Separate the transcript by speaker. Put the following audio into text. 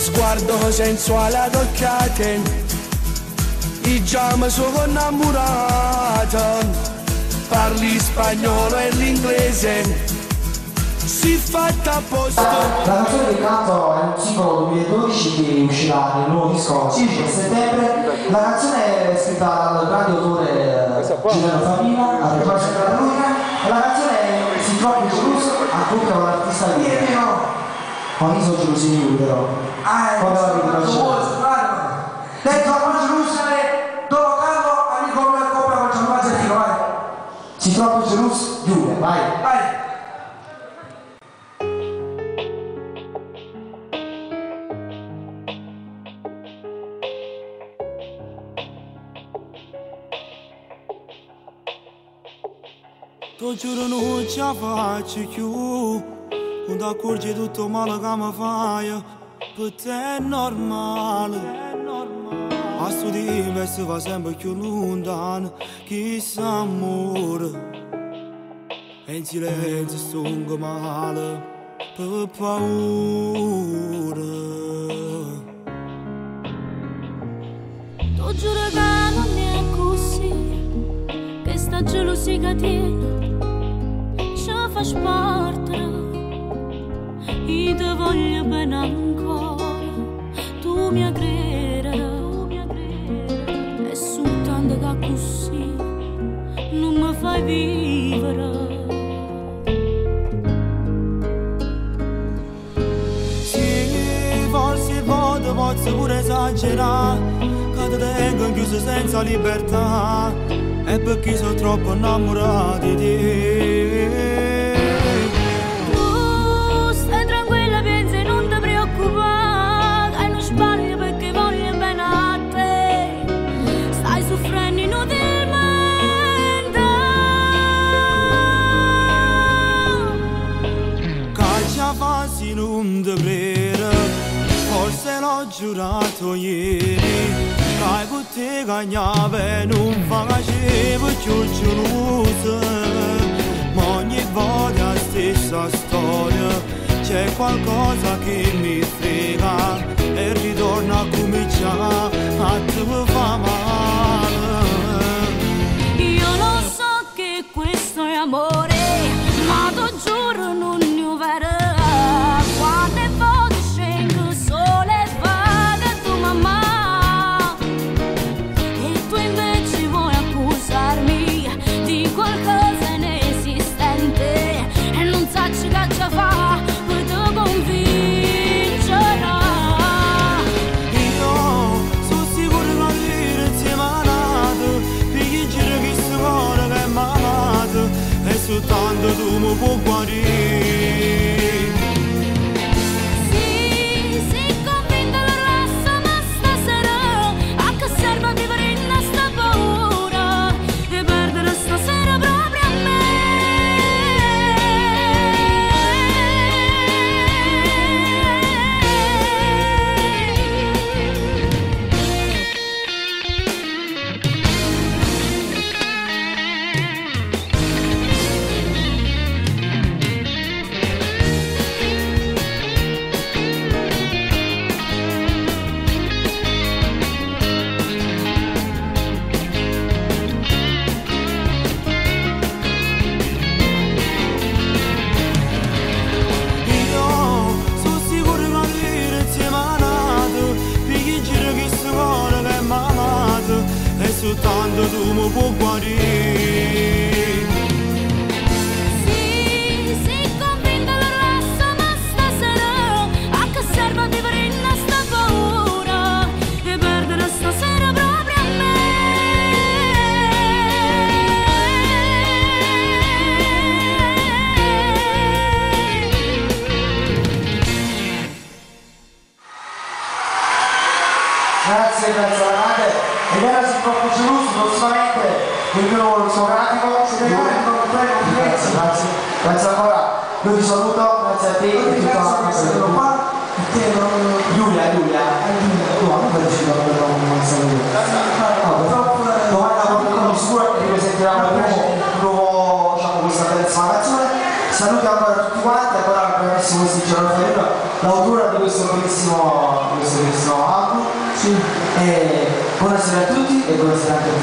Speaker 1: sguardo sensuale ad occhiate, i già mi sono innamorato, parli spagnolo e l'inglese, si fatta a posto.
Speaker 2: La canzone del canto è un singolo 2012 che uscirà nel nuovo disco il 5 settembre. La canzone è scritta dal grande autore Giuliano Favina, a proposito della lui. La canzone si trova in geloso anche con l'artista lì. Ho visto gelosi di lui però. Quando la riconosce. Detto a Gerusalemme, Don Carlo, amico mio, coppia con Gianluca Zeffiro, vai. Si trova in geloso, Giulia, vai. Vai.
Speaker 1: Ti giuro non ce la faccio più, non ti accorgi tutto male che mi fai, per te è normale. A sto tempo si va sempre più lontano, chissà amore. E in silenzio sto male, per paura.
Speaker 3: Ti giuro che non è così, che sta gelosia che tiene fa spartere, io ti voglio bene ancora, tu mi crederai, è soltanto che così non mi fai vivere.
Speaker 1: Sì, forse posso pure esagerare, che ti tengo chiuso senza libertà, è perché sono troppo innamorato di te. Non ti credo, forse l'ho giurato ieri, che con te cagnava non facevo più geloso, ma ogni volta la stessa storia, c'è qualcosa che mi frega e ritorna a cominciare a te fa male.
Speaker 3: Io lo so che questo è amore, ma ti giuro non ne verrà.
Speaker 1: Soltanto tu mi puoi guarire.
Speaker 3: Sì, sei convinta la rossa, ma stasera a che serve vivere in sta paura e perdere stasera proprio a me.
Speaker 1: Soltanto tu mi puoi guarire.
Speaker 3: Sì, sei convinta la rossa, ma stasera a che serve vivere in sta paura e perdere stasera proprio a me.
Speaker 2: Grazie alla madre. Ed era si troppo geloso, prossimamente il mio discografico. Grazie ancora, io ti saluto, grazie a te e tutta la nostra Giulia. Tu non puoi decidere come saluto. Domani sicuro che ripresenteranno il nuovo, diciamo, questa terza canzone. Saluti ancora tutti tutti quanti, ancora bravissimo questo Giorno Ferrero, l'autore di questo bellissimo album. Sì. Buonasera a tutti e buonasera anche a tutti.